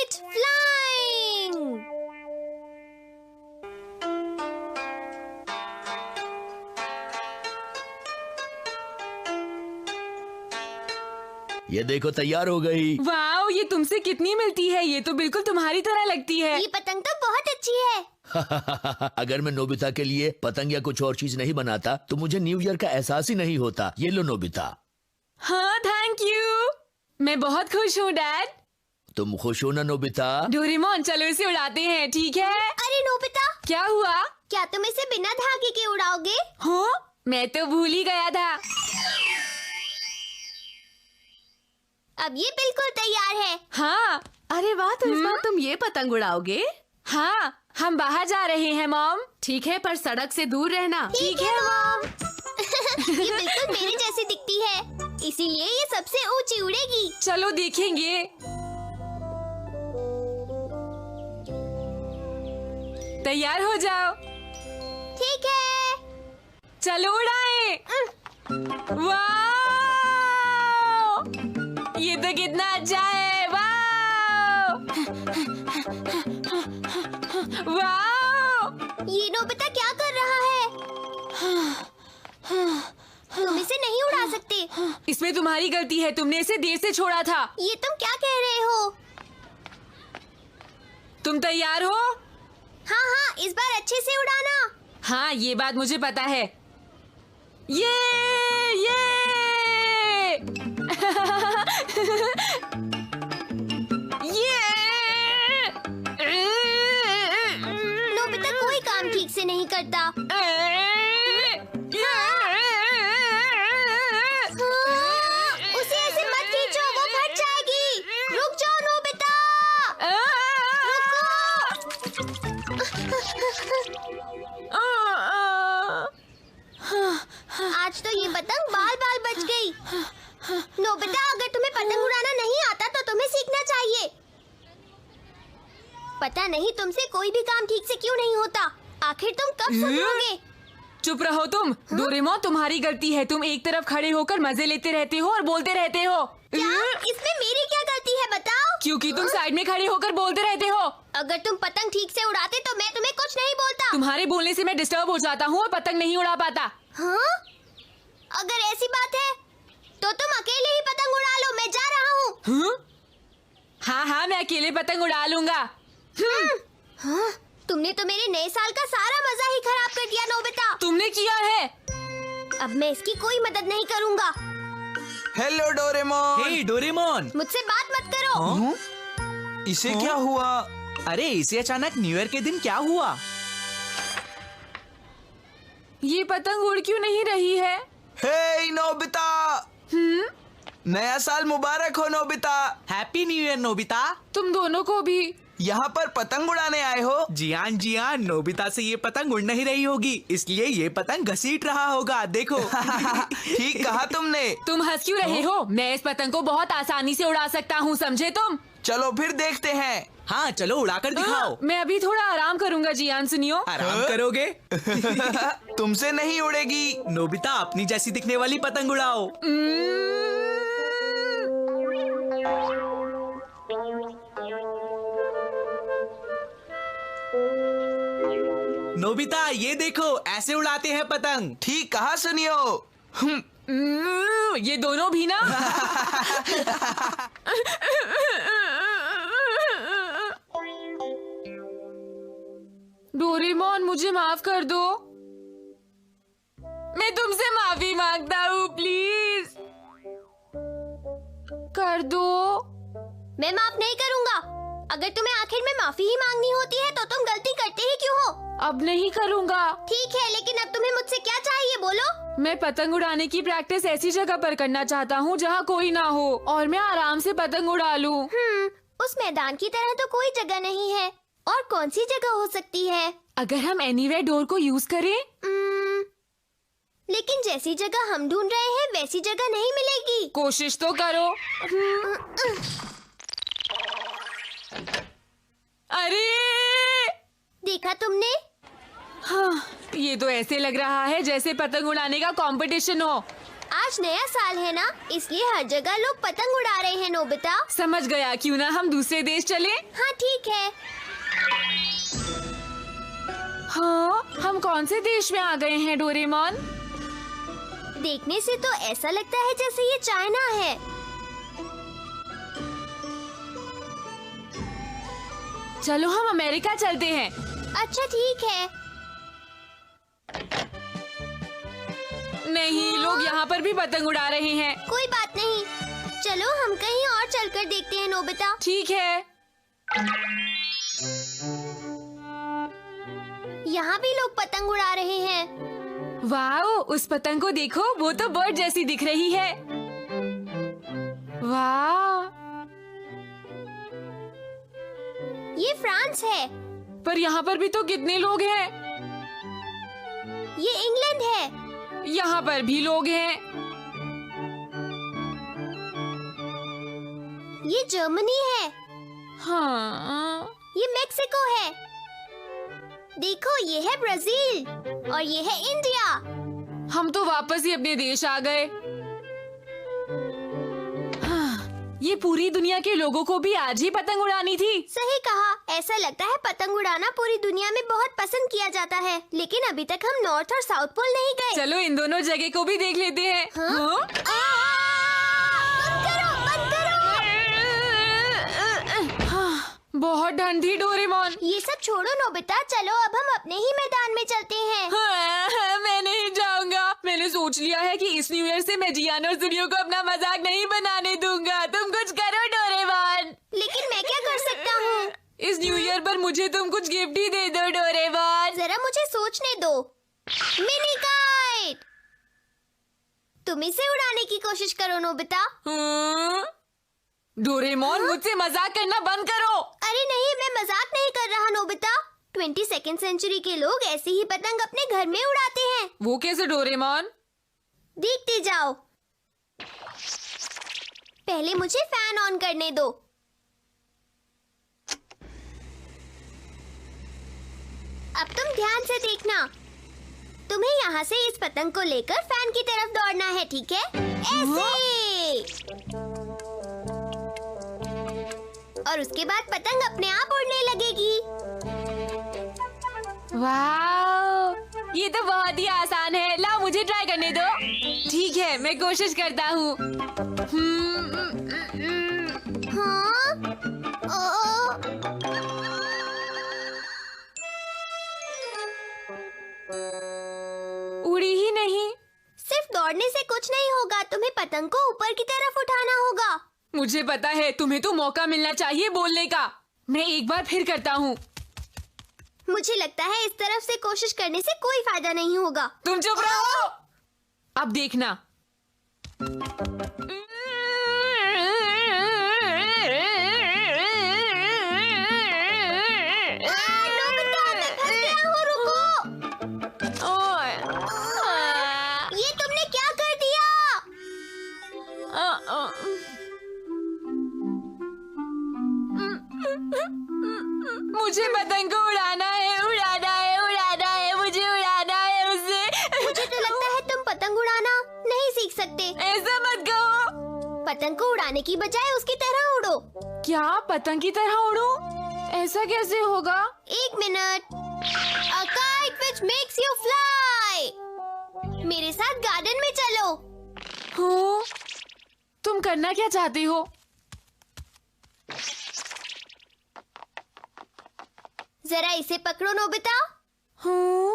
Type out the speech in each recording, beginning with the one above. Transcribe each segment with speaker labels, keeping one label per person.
Speaker 1: It's flying!
Speaker 2: ये देखो तैयार हो गई।
Speaker 3: वाओ, ये तुमसे कितनी मिलती है? ये तो बिल्कुल तुम्हारी तरह लगती है।
Speaker 1: ये पतंग तो बहुत अच्छी है।
Speaker 2: अगर मैं नोबिता के लिए पतंग या कुछ और चीज नहीं बनाता तो मुझे न्यू ईयर का एहसास ही नहीं होता। ये लो नोबिता।
Speaker 3: हाँ, थैंक यू। मैं बहुत खुश हूँ डैड।
Speaker 2: तुम खुश हो ना नोबिता?
Speaker 3: डोरेमोन, चलो इसे उड़ाते हैं, ठीक है?
Speaker 1: अरे नोबिता,
Speaker 3: क्या हुआ?
Speaker 1: क्या तुम इसे बिना धागे के उड़ाओगे?
Speaker 3: हाँ, मैं तो भूल ही गया था।
Speaker 1: अब ये बिल्कुल तैयार है।
Speaker 3: हाँ।
Speaker 4: अरे वाह, तो इस बार तुम ये पतंग उड़ाओगे?
Speaker 3: हाँ, हम बाहर जा रहे हैं मॉम।
Speaker 4: ठीक है, पर सड़क से दूर रहना।
Speaker 1: ठीक है मॉम। ये बिल्कुल मेरे जैसी दिखती है, इसीलिए ये सबसे ऊंची उड़ेगी।
Speaker 3: चलो देखेंगे। तैयार हो जाओ।
Speaker 1: ठीक है,
Speaker 3: चलो उड़ाएं। वाह, ये तो कितना अच्छा है। वाह वाह,
Speaker 1: ये नोबिता क्या कर रहा है? तुम इसे नहीं उड़ा सकते।
Speaker 3: इसमें तुम्हारी गलती है, तुमने इसे देर से छोड़ा था।
Speaker 1: ये तुम क्या कह रहे हो?
Speaker 3: तुम तैयार हो?
Speaker 1: हाँ हाँ, इस बार अच्छे से उड़ाना।
Speaker 3: हाँ, ये बात मुझे पता है। ये
Speaker 1: नोबिता कोई काम ठीक से नहीं करता। उसे ऐसे मत खींचो, वो फट जाएगी। रुक जाओ नोबिता। आज तो ये पतंग बाल बाल बच गई। नोबिता, अगर तुम्हें पतंग उड़ाना नहीं आता तो तुम्हें सीखना चाहिए। पता नहीं तुमसे कोई भी काम ठीक से क्यों नहीं होता। आखिर तुम कब सुधरोगे?
Speaker 3: चुप रहो तुम। डोरेमोन, तुम्हारी गलती है। तुम एक तरफ खड़े होकर मजे लेते रहते हो और बोलते रहते हो।
Speaker 1: क्या? इसमें मेरी क्या गलती है बताओ?
Speaker 3: क्योंकि तुम साइड में खड़े होकर बोलते रहते हो।
Speaker 1: अगर तुम पतंग ठीक से उड़ाते तो मैं तुम्हें कुछ नहीं बोलता।
Speaker 3: तुम्हारे बोलने से मैं डिस्टर्ब हो जाता हूँ और पतंग नहीं उड़ा पाता।
Speaker 1: हाँ? अगर ऐसी बात है तो तुम अकेले ही पतंग उड़ा लो, मैं जा रहा हूँ।
Speaker 3: हाँ हाँ, मैं अकेले पतंग उड़ा लूंगा।
Speaker 1: हाँ? तुमने तो मेरे नए साल का सारा मजा ही खराब कर दिया नोबिता।
Speaker 3: तुमने किया है।
Speaker 1: अब मैं इसकी कोई मदद नहीं करूँगा।
Speaker 5: Hello Doraemon.
Speaker 6: Hey Doraemon.
Speaker 1: मुझसे बात मत करो।
Speaker 5: इसे क्या हुआ?
Speaker 6: अरे, इसे अचानक न्यू ईयर के दिन क्या हुआ?
Speaker 3: ये पतंग उड़ क्यों नहीं रही है?
Speaker 5: हे नोबिता, नया साल मुबारक हो Nobita.
Speaker 6: Happy new year Nobita.
Speaker 3: तुम दोनों को भी।
Speaker 5: यहाँ पर पतंग उड़ाने आए हो?
Speaker 6: जी हाँ, नोबिता से ये पतंग उड़ नहीं रही होगी, इसलिए ये पतंग घसीट रहा होगा। देखो।
Speaker 5: ठीक कहा तुमने।
Speaker 3: तुम हंस क्यों रहे हो? मैं इस पतंग को बहुत आसानी से उड़ा सकता हूँ, समझे तुम?
Speaker 5: चलो फिर देखते हैं।
Speaker 6: हाँ, चलो उड़ाकर दिखाओ।
Speaker 3: मैं अभी थोड़ा आराम करूंगा। जियान, सुनियो।
Speaker 6: आराम करोगे?
Speaker 5: तुमसे नहीं उड़ेगी।
Speaker 6: नोबिता, अपनी जैसी दिखने वाली पतंग उड़ाओ। नोबिता, ये देखो, ऐसे उड़ाते हैं पतंग।
Speaker 5: ठीक कहा सुनियो।
Speaker 3: ये दोनों भी ना। डोरेमोन, मुझे माफ कर दो। मैं तुमसे माफी मांगता हूँ, प्लीज कर दो।
Speaker 1: मैं माफ नहीं करूँगा। अगर तुम्हें आखिर में माफी ही मांगनी होती है तो तुम गलती करते ही क्यों हो?
Speaker 3: अब नहीं करूँगा।
Speaker 1: ठीक है, लेकिन अब तुम्हें मुझसे क्या चाहिए बोलो?
Speaker 3: मैं पतंग उड़ाने की प्रैक्टिस ऐसी जगह पर करना चाहता हूँ जहाँ कोई ना हो और मैं आराम से पतंग उड़ा लूँ।
Speaker 1: उस मैदान की तरह तो कोई जगह नहीं है। और कौन सी जगह हो सकती है?
Speaker 3: अगर हम एनीवेयर डोर को यूज करें?
Speaker 1: लेकिन जैसी जगह हम ढूंढ रहे हैं वैसी जगह नहीं मिलेगी।
Speaker 3: कोशिश तो करो। अरे,
Speaker 1: देखा तुमने?
Speaker 3: हाँ, ये तो ऐसे लग रहा है जैसे पतंग उड़ाने का कंपटीशन हो।
Speaker 1: आज आज नया साल है ना, इसलिए हर जगह लोग पतंग उड़ा रहे हैं नोबिता।
Speaker 3: समझ गया, क्यों ना हम दूसरे देश चले।
Speaker 1: हाँ ठीक है।
Speaker 3: हाँ, हम कौन से देश में आ गए हैं डोरेमोन?
Speaker 1: देखने से तो ऐसा लगता है जैसे ये चाइना है।
Speaker 3: चलो हम अमेरिका चलते हैं।
Speaker 1: अच्छा ठीक है।
Speaker 3: नहीं, लोग यहाँ पर भी पतंग उड़ा रहे हैं।
Speaker 1: कोई बात नहीं, चलो हम कहीं और चलकर देखते हैं नोबिता।
Speaker 3: ठीक है।
Speaker 1: यहाँ भी लोग पतंग उड़ा रहे हैं।
Speaker 3: वाह, उस पतंग को देखो, वो तो बर्ड जैसी दिख रही है। वाह,
Speaker 1: ये फ्रांस है।
Speaker 3: पर यहाँ पर भी तो कितने लोग हैं।
Speaker 1: ये इंग्लैंड है।
Speaker 3: यहाँ पर भी लोग हैं।
Speaker 1: ये जर्मनी है।
Speaker 3: हाँ,
Speaker 1: ये मेक्सिको है। देखो, ये है ब्राजील और ये है इंडिया।
Speaker 3: हम तो वापस ही अपने देश आ गए। हाँ, ये पूरी दुनिया के लोगों को भी आज ही पतंग उड़ानी थी।
Speaker 1: सही कहा, ऐसा लगता है पतंग उड़ाना पूरी दुनिया में बहुत पसंद किया जाता है, लेकिन अभी तक हम नॉर्थ और साउथ पोल नहीं गए।
Speaker 3: चलो इन दोनों जगह को भी देख लेते हैं।
Speaker 1: हाँ? बंद करो, बंद करो।
Speaker 3: हाँ, बहुत ठंड थी डोरेमोन।
Speaker 1: ये सब छोड़ो नोबिता, चलो अब हम अपने ही मैदान में चलते हैं।
Speaker 3: हाँ, मैं नहीं जाऊंगा। मैंने सोच लिया है कि इस न्यू ईयर से मैं जियान और जुनियो को अपना मजाक नहीं बनाने दूंगा। तुम कुछ करो डोरेमोन।
Speaker 1: लेकिन मैं क्या कर सकता हूँ?
Speaker 3: इस न्यू ईयर पर मुझे तुम कुछ गिफ्ट ही दे दो डोरेमोन।
Speaker 1: जरा मुझे सोचने दो। Mini kite. तुम इसे उड़ाने की कोशिश करो नोबिता।
Speaker 3: हाँ? डोरेमोन, मुझसे मजाक करना बंद करो।
Speaker 1: अरे नहीं, मैं मजाक नहीं कर रहा नोबिता। 22वीं सेंचुरी के लोग ऐसी ही पतंग अपने घर में उड़ाते हैं।
Speaker 3: वो कैसे डोरेमोन?
Speaker 1: देखते जाओ। पहले मुझे फैन ऑन करने दो। अब तुम ध्यान से देखना। तुम्हें यहाँ से इस पतंग को लेकर फैन की तरफ दौड़ना है, ठीक है? ऐसे। और उसके बाद पतंग अपने आप उड़ने लगेगी।
Speaker 3: वाह, ये तो बहुत ही आसान है। लाओ मुझे ट्राई करने दो। ठीक है, मैं कोशिश करता हूँ।
Speaker 1: हाँ?
Speaker 3: उड़ी ही नहीं।
Speaker 1: सिर्फ दौड़ने से कुछ नहीं होगा, तुम्हें पतंग को ऊपर की तरफ उठाना होगा।
Speaker 3: मुझे पता है, तुम्हें तो मौका मिलना चाहिए बोलने का। मैं एक बार फिर करता हूँ।
Speaker 1: मुझे लगता है इस तरफ से कोशिश करने से कोई फायदा नहीं होगा।
Speaker 3: तुम चुप रहो। अब देखना।
Speaker 1: नोबिता, मैं फंस गया हूँ, रुको। ये तुमने क्या कर दिया?
Speaker 3: मुझे पतंग को उड़ाना है, उड़ाना है, उड़ाना है, मुझे उड़ाना है उससे।
Speaker 1: मुझे तो लगता है तुम पतंग उड़ाना नहीं सीख सकते।
Speaker 3: ऐसा मत कहो।
Speaker 1: पतंग को उड़ाने की बजाय उसकी तरह उड़ो।
Speaker 3: क्या पतंग की तरह उड़ूं? ऐसा कैसे होगा?
Speaker 1: 1 minute. A kite which makes you fly। मेरे साथ गार्डन में चलो।
Speaker 3: हो? तुम करना क्या चाहती हो?
Speaker 1: जरा इसे पकड़ो नोबिता।
Speaker 3: हाँ?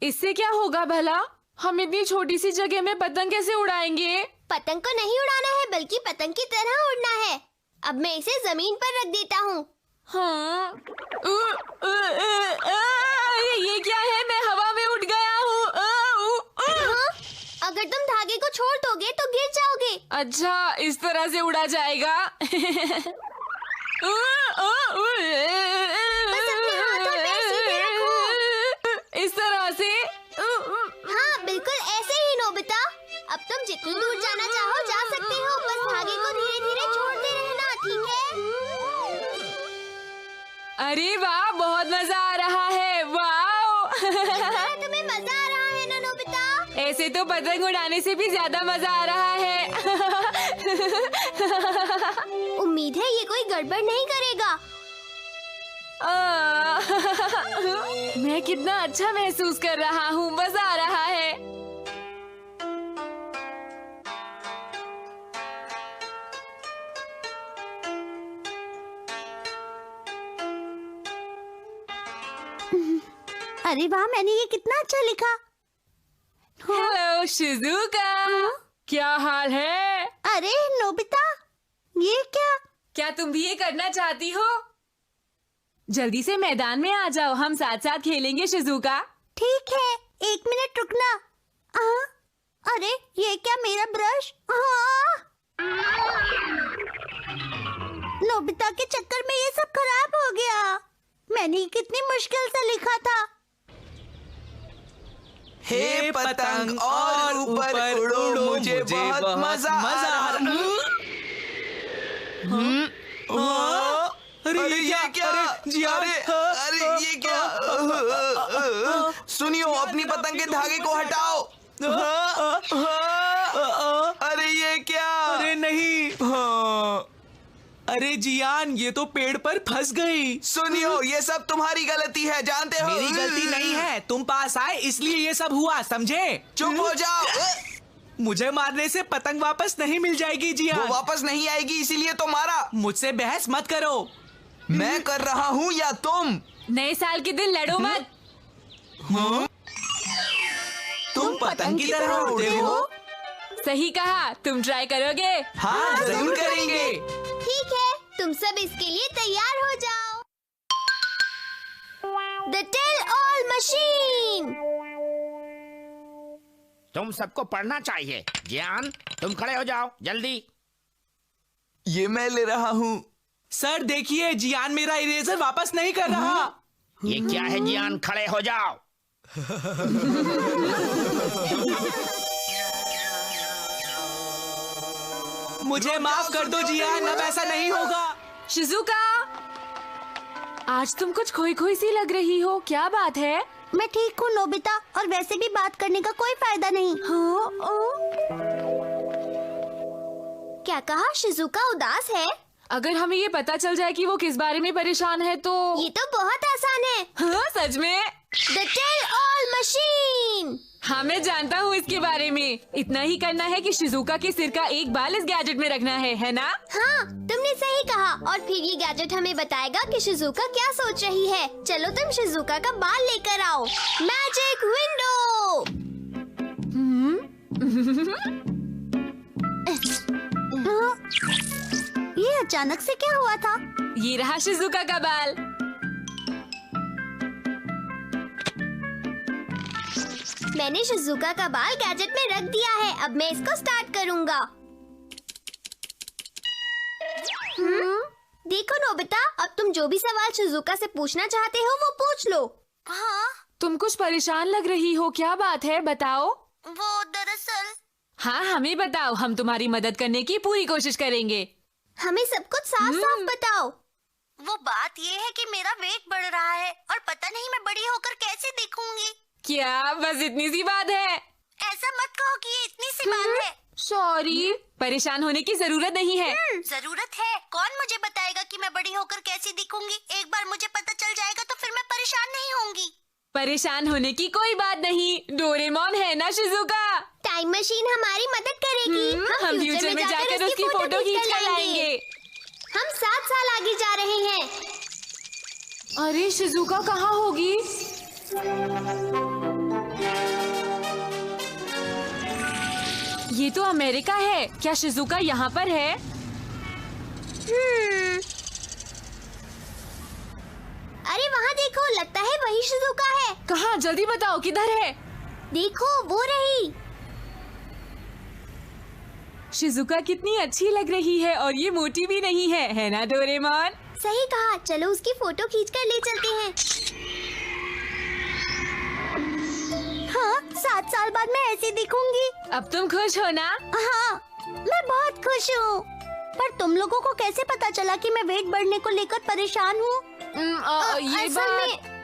Speaker 3: इससे क्या होगा भला? हम इतनी छोटी सी जगह में पतंग कैसे उड़ाएंगे?
Speaker 1: पतंग को नहीं उड़ाना है, बल्कि पतंग की तरह उड़ना है। अब मैं इसे जमीन पर रख देता हूँ।
Speaker 3: हाँ? ये क्या है? मैं हवा में उड़ गया हूँ।
Speaker 1: हाँ? अगर तुम धागे को छोड़ दोगे तो गिर जाओगे।
Speaker 3: अच्छा, इस तरह से उड़ा जाएगा।
Speaker 1: बस अपने हाथ और पैर सीधे रखो।
Speaker 3: इस तरह से?
Speaker 1: हाँ, बिल्कुल ऐसे ही नोबिता। अब तुम जितनी दूर जाना चाहो जा सकते हो, बस धागे को धीरे धीरे छोड़ते रहना, ठीक है?
Speaker 3: अरे वाह, बहुत मजा आ रहा है। वाह।
Speaker 1: तुम्हें मजा आ रहा है ना नोबिता?
Speaker 3: ऐसे तो पतंग उड़ाने से भी ज्यादा मजा आ रहा है।
Speaker 1: उम्मीद है ये कोई गड़बड़ नहीं करेगा।
Speaker 3: मैं कितना अच्छा महसूस कर रहा हूँ, मजा आ रहा है।
Speaker 1: अरे वाह, मैंने ये कितना अच्छा लिखा।
Speaker 3: हेलो शिजुका, क्या हाल है?
Speaker 1: अरे नोबिता, ये क्या?
Speaker 3: क्या तुम भी ये करना चाहती हो? जल्दी से मैदान में आ जाओ, हम साथ साथ खेलेंगे शिजुका।
Speaker 1: ठीक है, 1 मिनट रुकना। अरे ये क्या, मेरा ब्रश? नोबिता के चक्कर में ये सब खराब हो गया। मैंने कितनी मुश्किल से लिखा था।
Speaker 5: हे पतंग और ऊपर उड़ो, मुझे बहुत मजा आ रहा। अरे ये क्या? अरे ये क्या? सुनियो, अपनी पतंग के धागे को हटाओ। अरे ये क्या?
Speaker 6: अरे नहीं। अरे जियान, ये तो पेड़ पर फंस गई।
Speaker 5: सुनियो, ये सब तुम्हारी गलती है, जानते हो?
Speaker 6: मेरी गलती नहीं है, तुम पास आए इसलिए ये सब हुआ, समझे?
Speaker 5: चुप हो जाओ।
Speaker 6: मुझे मारने से पतंग वापस नहीं मिल जाएगी
Speaker 5: वो
Speaker 6: जियान।
Speaker 5: वापस नहीं आएगी, इसीलिए तो मारा।
Speaker 6: मुझसे बहस मत करो।
Speaker 5: मैं कर रहा हूँ या तुम?
Speaker 3: नए साल के दिन लड़ो मत।
Speaker 6: तुम पतंग की तरह उड़ते हो?
Speaker 3: सही कहा, तुम ट्राई करोगे?
Speaker 6: हाँ, जरूर करेंगे।
Speaker 1: ठीक है, तुम सब इसके लिए तैयार हो जाओ। The tell all machine.
Speaker 7: तुम सबको पढ़ना चाहिए। ज्ञान, तुम खड़े हो जाओ जल्दी।
Speaker 5: ये मैं ले रहा हूँ।
Speaker 6: सर देखिए, जियान मेरा इरेजर वापस नहीं कर रहा।
Speaker 7: ये क्या है ज्ञान, खड़े हो जाओ।
Speaker 6: मुझे माफ कर दो जियान, अब ऐसा नहीं होगा।
Speaker 3: शिजुका, आज तुम कुछ खोई खोई सी लग रही हो, क्या बात है?
Speaker 1: मैं ठीक हूँ नोबिता, और वैसे भी बात करने का कोई फायदा नहीं। क्या कहा? शिजुका उदास है?
Speaker 3: अगर हमें ये पता चल जाए कि वो किस बारे में परेशान है तो।
Speaker 1: ये तो बहुत आसान है।
Speaker 3: हाँ, सच में?
Speaker 1: The tell all machine.
Speaker 3: हाँ, मैं जानता हूँ इसके बारे में। इतना ही करना है कि शिजुका के सिर का एक बाल इस गैजेट में रखना है ना?
Speaker 1: हाँ, तुमने सही कहा। और फिर ये गैजेट हमें बताएगा कि शिजुका क्या सोच रही है। चलो तुम शिजुका का बाल लेकर आओ। Magic window. ये अचानक से क्या हुआ था?
Speaker 3: ये रहा शिजुका का बाल।
Speaker 1: मैंने शिजुका का बाल गैजेट में रख दिया है। अब मैं इसको स्टार्ट करूँगा। देखो नोबिता, अब तुम जो भी सवाल शिजुका से पूछना चाहते हो वो पूछ लो। हाँ,
Speaker 3: तुम कुछ परेशान लग रही हो, क्या बात है, बताओ।
Speaker 1: वो दरअसल।
Speaker 3: हाँ, हमें बताओ, हम तुम्हारी मदद करने की पूरी कोशिश करेंगे।
Speaker 1: हमें सब कुछ साफ साफ बताओ। वो बात ये है कि मेरा वेट बढ़ रहा है और पता नहीं मैं बड़ी होकर कैसे दिखूंगी।
Speaker 3: क्या बस इतनी सी बात है?
Speaker 1: ऐसा मत कहो कि ये इतनी सी बात है।
Speaker 3: सॉरी, परेशान होने की जरूरत नहीं है।
Speaker 1: जरूरत है। कौन मुझे बताएगा कि मैं बड़ी होकर कैसी दिखूंगी? एक बार मुझे पता चल जाएगा तो फिर मैं परेशान नहीं होंगी।
Speaker 3: परेशान होने की कोई बात नहीं, डोरेमोन है ना शिजुका।
Speaker 1: टाइम मशीन हमारी मदद करेगी।
Speaker 3: हम फ्यूचर में जाकर उसकी फोटो खींच कर लाएंगे।
Speaker 1: हम 7 साल आगे जा रहे हैं।
Speaker 3: अरे शिजुका कहाँ होगी? ये तो अमेरिका है। क्या शिजुका यहाँ पर है?
Speaker 1: अरे वहाँ देखो, लगता है वही शिजुका है।
Speaker 3: कहाँ? जल्दी बताओ, किधर है?
Speaker 1: देखो, वो रही।
Speaker 3: शिजुका कितनी अच्छी लग रही है और ये मोटी भी नहीं है ना डोरेमोन?
Speaker 1: सही कहा। चलो उसकी फोटो खींचकर ले चलते हैं। हाँ, 7 साल बाद मैं ऐसी दिखूंगी।
Speaker 3: अब तुम खुश हो ना?
Speaker 1: हाँ, मैं बहुत खुश हूँ। पर तुम लोगों को कैसे पता चला कि मैं वेट बढ़ने को लेकर परेशान हूँ?
Speaker 3: ये
Speaker 1: असल
Speaker 3: बात...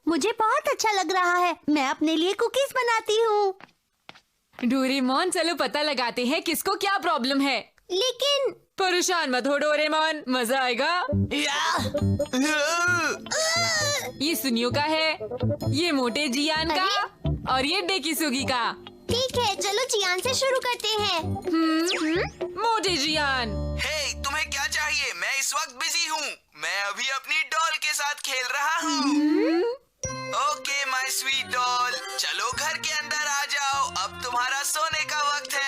Speaker 1: मुझे बहुत अच्छा लग रहा है। मैं अपने लिए कुकीज बनाती हूँ।
Speaker 3: डोरेमोन, चलो पता लगाते हैं किसको क्या प्रॉब्लम है।
Speaker 1: लेकिन
Speaker 3: परेशान मत हो डोरेमोन, मजा आएगा। ये सुनियो का है, ये मोटे जियान का और ये डेकिसुगी का।
Speaker 1: ठीक है, चलो जियान से शुरू करते हैं।
Speaker 3: मोटे जियान,
Speaker 5: हे, तुम्हें क्या चाहिए? मैं इस वक्त बिजी हूँ। मैं अभी अपनी डॉल के साथ खेल रहा हूँ। ओके माय स्वीट डॉल, चलो घर के अंदर आ जाओ। अब तुम्हारा सोने का वक्त है।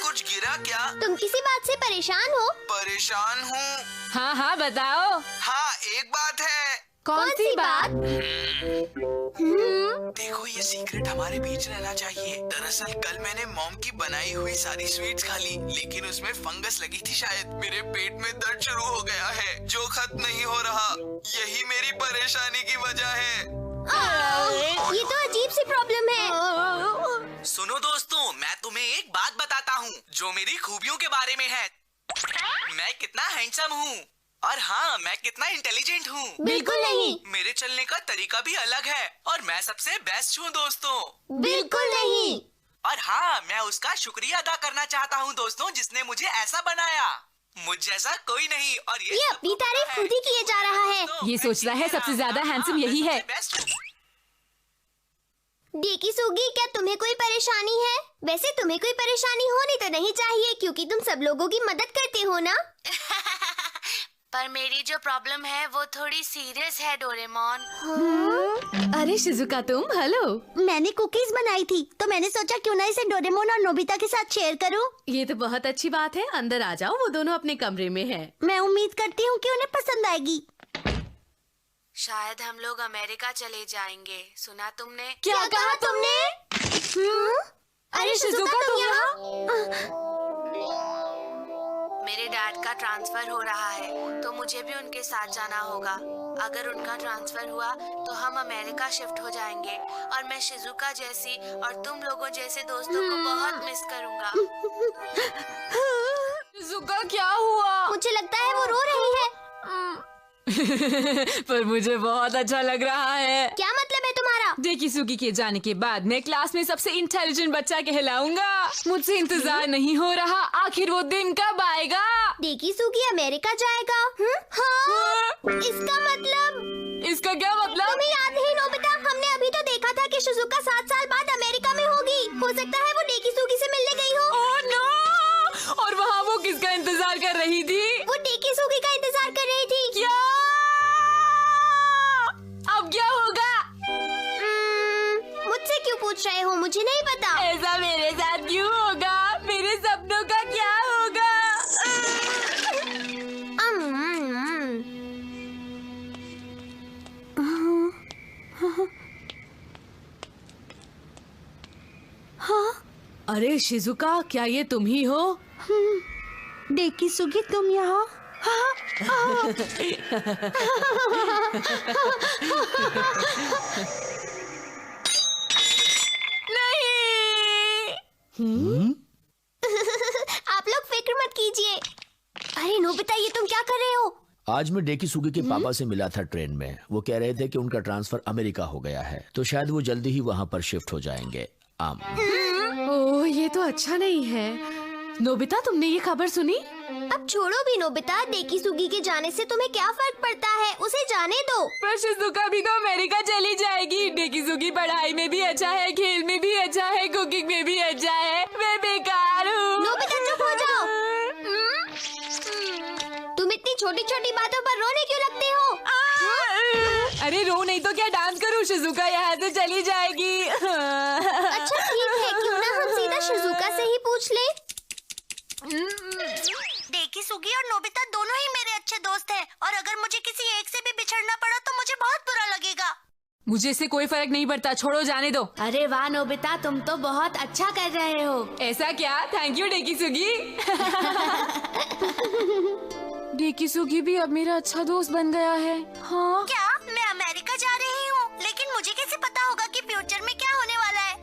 Speaker 5: कुछ गिरा क्या?
Speaker 1: तुम किसी बात से परेशान हो?
Speaker 5: परेशान हूँ।
Speaker 3: हाँ हाँ बताओ।
Speaker 5: हाँ, एक बात है।
Speaker 3: कौन सी बात?
Speaker 5: देखो, ये सीक्रेट हमारे बीच रहना चाहिए। दरअसल कल मैंने मॉम की बनाई हुई सारी स्वीट्स खा ली, लेकिन उसमें फंगस लगी थी शायद। मेरे पेट में दर्द शुरू हो गया है जो खत्म नहीं हो रहा। यही मेरी परेशानी की वजह है।
Speaker 1: ये तो अजीब सी प्रॉब्लम है।
Speaker 5: सुनो दोस्तों, मैं तुम्हें एक बात बताता हूँ जो मेरी खूबियों के बारे में है। मैं कितना हैंडसम हूँ और हाँ, मैं कितना इंटेलिजेंट हूँ।
Speaker 1: बिल्कुल नहीं।
Speaker 5: मेरे चलने का तरीका भी अलग है और मैं सबसे बेस्ट हूँ दोस्तों।
Speaker 1: बिल्कुल नहीं।
Speaker 5: और हाँ, मैं उसका शुक्रिया अदा करना चाहता हूँ दोस्तों, जिसने मुझे ऐसा बनाया। मुझ जैसा कोई नहीं। और
Speaker 1: ये अपनी तारीफ खुद ही किए जा रहा है।
Speaker 3: ये सोचता है सबसे ज्यादा हैंडसम यही है।
Speaker 1: डेकिसुगी, क्या तुम्हें कोई परेशानी है? वैसे तुम्हें कोई परेशानी होनी तो नहीं चाहिए क्योंकि तुम सब लोगों की मदद करते हो ना।
Speaker 8: पर मेरी जो प्रॉब्लम है वो थोड़ी सीरियस है डोरेमोन।
Speaker 4: अरे शिजुका, तुम हेलो।
Speaker 1: मैंने कुकीज बनाई थी तो मैंने सोचा क्यों ना इसे डोरेमोन और नोबिता के साथ शेयर करूं।
Speaker 4: ये तो बहुत अच्छी बात है। अंदर आ जाओ, वो दोनों अपने कमरे में हैं।
Speaker 1: मैं उम्मीद करती हूँ कि उन्हें पसंद आएगी।
Speaker 8: शायद हम लोग अमेरिका चले जाएंगे। सुना तुमने?
Speaker 1: क्या कहा तुमने? अरे शिजुका, तुम यहाँ?
Speaker 8: मेरे डैड का ट्रांसफर हो रहा है तो मुझे भी उनके साथ जाना होगा। अगर उनका ट्रांसफर हुआ तो हम अमेरिका शिफ्ट हो जाएंगे और मैं शिजुका जैसी और तुम लोगों जैसे दोस्तों को बहुत मिस करूंगा।
Speaker 3: शिजुका, क्या हुआ?
Speaker 1: मुझे लगता है वो रो रही है।
Speaker 3: पर मुझे बहुत अच्छा लग रहा है।
Speaker 1: क्या मतलब है तुम्हारा?
Speaker 3: डेकिसुगी के जाने के बाद मैं क्लास में सबसे इंटेलिजेंट बच्चा कहलाऊंगा। मुझसे इंतजार नहीं हो रहा। आखिर वो दिन कब आएगा?
Speaker 1: डेकिसुगी अमेरिका जाएगा? हाँ। इसका मतलब?
Speaker 3: इसका क्या मतलब?
Speaker 1: तुम्हें याद नहीं नोबिता, हमने अभी तो देखा था कि शिजुका 7 साल बाद अमेरिका में होगी। हो सकता है वो डेकिसुगी से मिलने गई हो।
Speaker 3: Oh no! और वहाँ वो किसका इंतजार कर रही थी?
Speaker 1: वो डेकिसुगी का इंतजार कर रही थी।
Speaker 3: क्या? अब क्या होगा?
Speaker 1: मुझसे क्यों पूछ रहे हो? मुझे नहीं पता।
Speaker 3: ऐसा मेरे साथ क्यों होगा? मेरे सपनों का क्या होगा?
Speaker 4: अरे शिजुका, क्या ये तुम ही हो?
Speaker 1: डेकिसुगी, तुम यहाँ? आप लोग फिक्र मत कीजिए। अरे नोबिता, ये तुम क्या कर रहे हो?
Speaker 2: आज मैं डेकिसुगी के पापा से मिला था ट्रेन में। वो कह रहे थे कि उनका ट्रांसफर अमेरिका हो गया है तो शायद वो जल्दी ही वहाँ पर शिफ्ट हो जाएंगे।
Speaker 4: ओह, ये तो अच्छा नहीं है। नोबिता, तुमने ये खबर सुनी?
Speaker 1: अब छोड़ो भी नोबिता, डेकिसुगी के जाने से तुम्हें क्या फर्क पड़ता है? उसे जाने दो।
Speaker 3: पर शिजुका भी तो अमेरिका चली जाएगी। डेकिसुगी पढ़ाई में भी अच्छा है, खेल में भी अच्छा है, कुकिंग में भी अच्छा है। मैं बेकार हूँ।
Speaker 1: नोबिता, चुप हो जाओ। तुम इतनी छोटी छोटी बातों पर रोने क्यों लगते हो?
Speaker 3: अरे रो नहीं तो क्या डांस करूँ? शिजुका यहाँ से चली जाएगी।
Speaker 1: अच्छा ठीक है, क्यों ना हम सीधा शिजुका से ही पूछ ले।
Speaker 8: डेकिसुगी और नोबिता दोनों ही मेरे अच्छे दोस्त हैं और अगर मुझे किसी एक से भी बिछड़ना पड़ा तो मुझे बहुत बुरा लगेगा।
Speaker 3: मुझे इससे कोई फर्क नहीं पड़ता, छोड़ो जाने दो।
Speaker 4: अरे वाह नोबिता, तुम तो बहुत अच्छा कर रहे हो।
Speaker 3: ऐसा क्या? Thank you Dekisugi. डेकिसुगी भी अब मेरा अच्छा दोस्त बन गया है। हाँ,
Speaker 8: क्या मैं अमेरिका जा रही हूँ? लेकिन मुझे कैसे पता होगा कि फ्यूचर में क्या होने वाला है?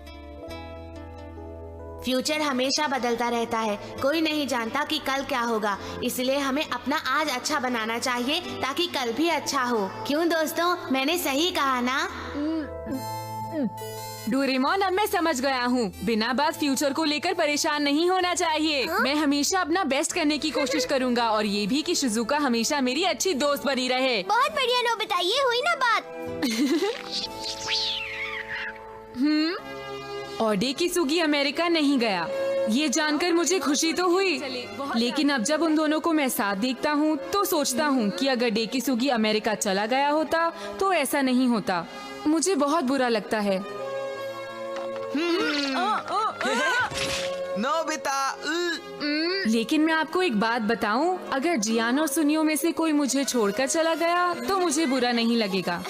Speaker 8: फ्यूचर हमेशा बदलता रहता है, कोई नहीं जानता कि कल क्या होगा, इसलिए हमें अपना आज अच्छा बनाना चाहिए ताकि कल भी अच्छा हो। क्यों दोस्तों, मैंने सही कहा ना?
Speaker 3: डोरेमोन, अब मैं समझ गया हूँ। बिना बात फ्यूचर को लेकर परेशान नहीं होना चाहिए। मैं हमेशा अपना बेस्ट करने की कोशिश करूँगा और ये भी कि शिजुका हमेशा मेरी अच्छी दोस्त बनी रहे।
Speaker 1: बहुत बढ़िया नोबिता, ये हुई ना बात।
Speaker 3: और डेकिसुगी अमेरिका नहीं गया, ये जानकर मुझे खुशी तो हुई, लेकिन अब जब उन दोनों को मैं साथ देखता हूँ तो सोचता हूँ कि अगर डेकिसुगी अमेरिका चला गया होता तो ऐसा नहीं होता। मुझे बहुत बुरा लगता है।
Speaker 6: नोबिता।
Speaker 3: लेकिन मैं आपको एक बात बताऊं, अगर जियान और सुनियो में से कोई मुझे छोड़कर चला गया तो मुझे बुरा नहीं लगेगा।